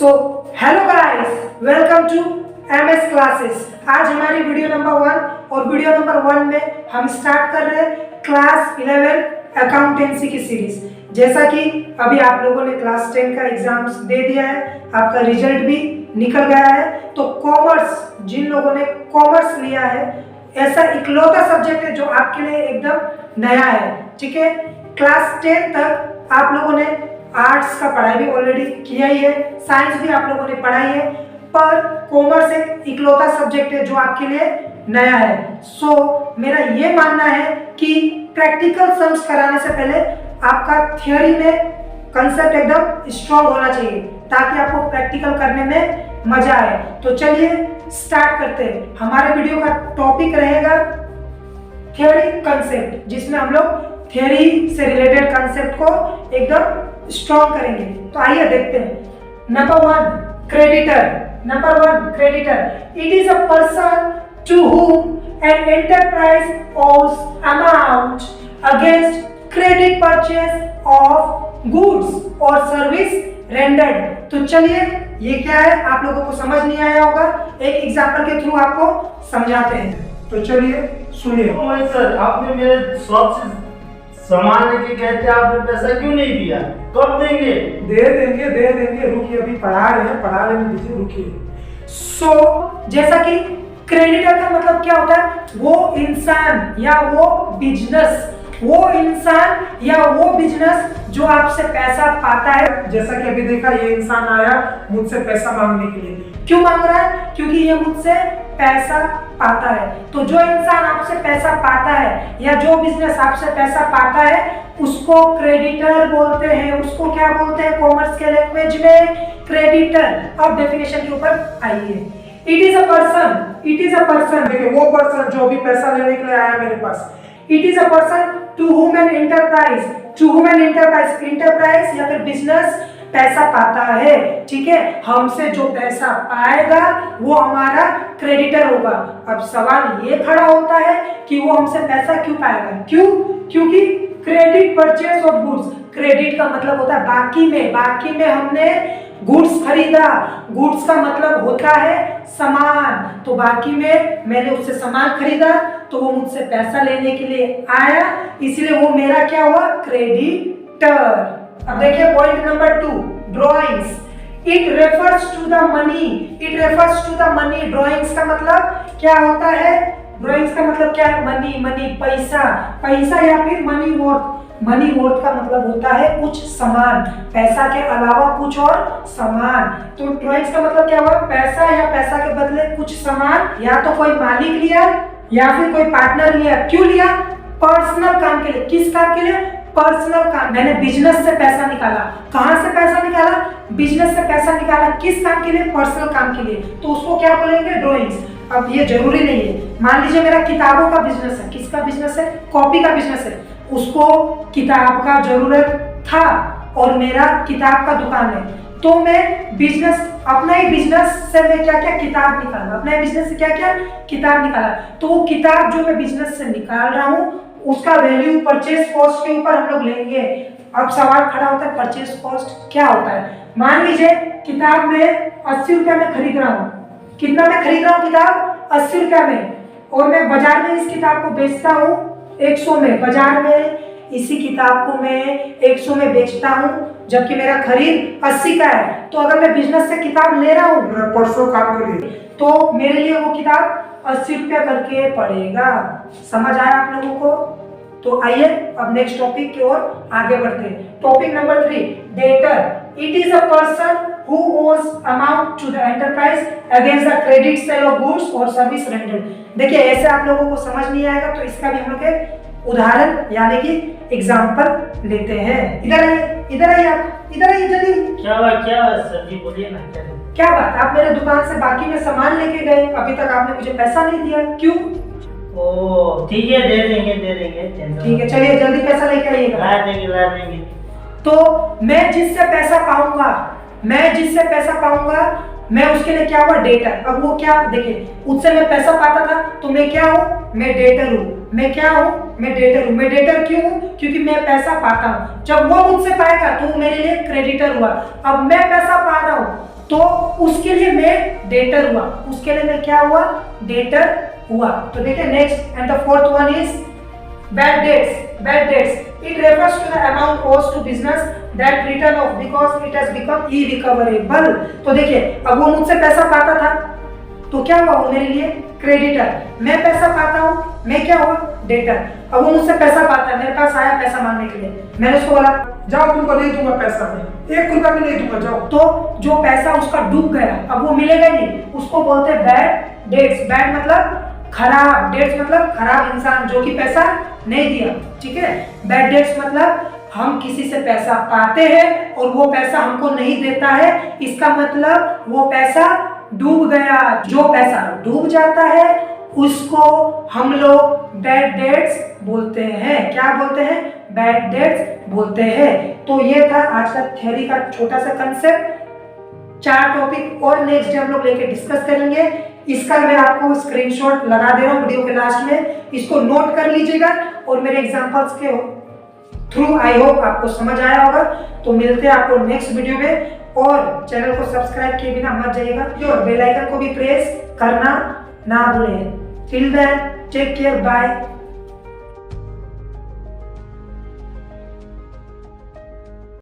So hello guys, welcome to MS classes. आज हमारी video number 1 और वीडियो नंबर 1 में हम स्टार्ट कर रहे हैं क्लास 11 अकाउंटेंसी की सीरीज। जैसा कि अभी आप लोगों ने क्लास 10 का एग्जाम्स दे दिया है, आपका रिजल्ट भी निकल गया है, तो कॉमर्स, जिन लोगों ने कॉमर्स लिया है, ऐसा इकलौता सब्जेक्ट है जो आपके लिए एकदम नया है। ठीक है, क्लास 10 तक आप लोगों ने आर्ट्स का पढ़ाई भी ऑलरेडी किया ही है, साइंस भी आप लोगों ने पढ़ाई है, पर कॉमर्स एक इकलौता सब्जेक्ट है जो आपके लिए नया है। सो मेरा ये मानना है कि प्रैक्टिकल सम्स कराने से पहले आपका थियोरी में कंसेप्ट एकदम स्ट्रॉन्ग होना चाहिए ताकि आपको प्रैक्टिकल करने में मजा आए। तो चलिए स्टार्ट करते हैं। हमारे वीडियो का टॉपिक रहेगा थियोरी कंसेप्ट, जिसमें हम लोग थियोरी से रिलेटेड कंसेप्ट को एकदम स्ट्रॉन्ग करेंगे। तो आइए देखते हैं। Number 1, creditor. It is a person to whom an enterprise owes amount against credit purchase of goods or service rendered। तो चलिए, ये क्या है आप लोगों को समझ नहीं आया होगा, एक एग्जांपल के थ्रू आपको समझाते हैं। तो चलिए सुनिए। सर, आपने मेरे शॉप से सामान लेके गए थे, आपने पैसा क्यों नहीं दिया? कब देंगे? दे देंगे, रुकिए, अभी पढ़ा लेने दीजिए, रुकिए। सो जैसा कि क्रेडिटर का मतलब क्या होता है, वो इंसान या वो बिजनेस जो आपसे पैसा पाता है। जैसा कि अभी देखा, ये इंसान आया मुझसे पैसा मांगने के लिए। क्यों मांग रहा है? क्योंकि ये मुझसे पैसा पाता है। तो जो इंसान आपसे पैसा पाता है या जो बिजनेस आपसे पैसा पाता है, उसको क्रेडिटर बोलते हैं। उसको क्या बोलते हैं कॉमर्स के लैंग्वेज में? क्रेडिटर। अब डेफिनेशन के ऊपर आइए। इट इज अ पर्सन, देखिए वो पर्सन जो भी पैसा लेने के लिए आया मेरे पास। It is a person to whom an enterprise या फिर बिजनेस पैसा पाता है। ठीक है, हमसे जो पैसा पाएगा वो हमारा क्रेडिटर होगा। अब सवाल ये खड़ा होता है कि वो हमसे पैसा क्यों पाएगा? क्योंकि credit purchase of goods. Credit का मतलब होता है बाकी में हमने गुड्स खरीदा। गुड्स का मतलब होता है सामान। तो बाकी में मैंने उससे सामान खरीदा, तो वो मुझसे पैसा लेने के लिए आया, इसलिए वो मेरा क्या हुआ? क्रेडिटर। अब देखिए point number 2, drawings. It refers to the money. Drawings का मतलब क्या होता है? ड्राइंग्स का मतलब क्या है? मनी, पैसा या फिर मनी वर्थ का मतलब होता है कुछ सामान, पैसा के अलावा कुछ और सामान। तो ड्राइंग्स का मतलब क्या हुआ? पैसा या पैसा के बदले कुछ सामान, या तो कोई मालिक लिया या फिर कोई पार्टनर लिया। क्यों लिया? पर्सनल काम के लिए। किस काम के लिए? पर्सनल काम। मैंने बिजनेस से पैसा निकाला। कहां से पैसा निकाला? बिजनेस से पैसा निकाला। किस काम के लिए? पर्सनल काम के लिए। तो उसको क्या बोलेंगे? ड्राइंग्स। अब ये जरूरी नहीं है, मान लीजिए मेरा किताबों का बिजनेस है। किसका बिजनेस है? कॉपी का बिजनेस है। उसको किताब का जरूरत था और मेरा किताब का दुकान है, तो मैं बिजनेस, अपना ही बिजनेस से मैं क्या किताब निकाला। अपना ही बिजनेस से क्या किताब निकाला। तो वो किताब जो मैं बिजनेस से निकाल रहा हूँ, उसका वैल्यू परचेज कॉस्ट के ऊपर हम लोग लेंगे। अब सवाल खड़ा होता है, परचेज कॉस्ट क्या होता है? मान लीजिए किताब में 80 रुपया में खरीद रहा हूँ। कितना में खरीद रहा हूँ किताब? 80 रुपया में, और मैं बाजार में इस किताब को बेचता हूँ 100 में। बाजार में इसी किताब को मैं 100 में बेचता हूँ, जबकि मेरा खरीद 80 का है। तो अगर मैं बिजनेस से किताब ले रहा हूँ परसों काम के लिए, तो मेरे लिए वो किताब 80 रुपया करके पड़ेगा। समझ आया आप लोगों को? तो आइए अब नेक्स्ट टॉपिक की ओर आगे बढ़ते हैं। Topic number 3, debtor. It is a person who owes amount to the enterprise against the credit sale of goods or service rendered। देखिए ऐसे आप लोगों को समझ नहीं आएगा, तो इसका भी हम लोग एक उदाहरण यानी कि एग्जांपल लेते हैं। इधर आइए जल्दी। क्या सर जी, बोलिए ना। क्या बात? आप मेरे दुकान से बाकी में सामान लेके गए, अभी तक आपने मुझे पैसा नहीं दिया, क्यों? ओ ठीक है, दे देंगे। ठीक है, चलिए जल्दी पैसा लेके आइएगा। ला देंगे। तो मैं जिससे पैसा पाऊंगा, मैं उसके लिए क्या हुआ? डेटर। अब वो क्या, देखिए उससे मैं पैसा पाता था, तो मैं क्या हूँ? मैं डेटर हूँ। मैं डेटर क्यों हूँ? क्योंकि मैं पैसा पाता हूँ। जब वो मुझसे पाएगा तो वो मेरे लिए क्रेडिटर हुआ। अब मैं पैसा पा रहा हूँ, तो उसके लिए मैं डेटर हुआ, उसके लिए मैं क्या हुआ, डेटर हुआ। तो देखिए next and the fourth one is bad debts. Bad debts it refers to the amount owed to business that return off because it has become irrecoverable. तो देखिए अब वो मुझसे पैसा पाता था तो क्या हुआ, वो मेरे लिए क्रेडिटर। मैं पैसा पाता हूँ, मैं क्या हुआ, डेटर। अब वो मुझसे पैसा पाता है, मेरे पास आया पैसा मांगने के लिए, मैंने उसको बोला जाओ तुमको नहीं दूंगा पैसा, मैं 1 रुपया भी नहीं दूंगा, जाओ। तो जो पैसा उसका डूब गया, अब वो मिलेगा नहीं, उसको बोलते हैं बैड डेट्स। बैड मतलब खराब, डेट्स मतलब खराब इंसान जो कि पैसा नहीं दिया, ठीक है। बैड डेट्स मतलब हम किसी से पैसा पाते हैं और वो पैसा हमको नहीं देता है, इसका मतलब वो पैसा डूब गया। जो पैसा डूब जाता है उसको हम लोग बैड डेट्स बोलते हैं। क्या बोलते हैं, बैड डेट्स बोलते हैं। तो ये था आज का थ्योरी का छोटा सा कंसेप्ट। 4 टॉपिक और नेक्स्ट डे हम लोग लेके डिस्कस करेंगे। इसका मैं आपको स्क्रीनशॉट लगा दे रहा हूँ वीडियो के लास्ट में, इसको नोट कर लीजिएगा और मेरे एग्जांपल्स के थ्रू आई होप आपको समझ आया होगा। तो मिलते हैं आपको नेक्स्ट वीडियो में, और चैनल को सब्सक्राइब किए बिना मत जाइएगा और बेल आइकन को भी प्रेस करना ना भूलें। Till then take care, bye.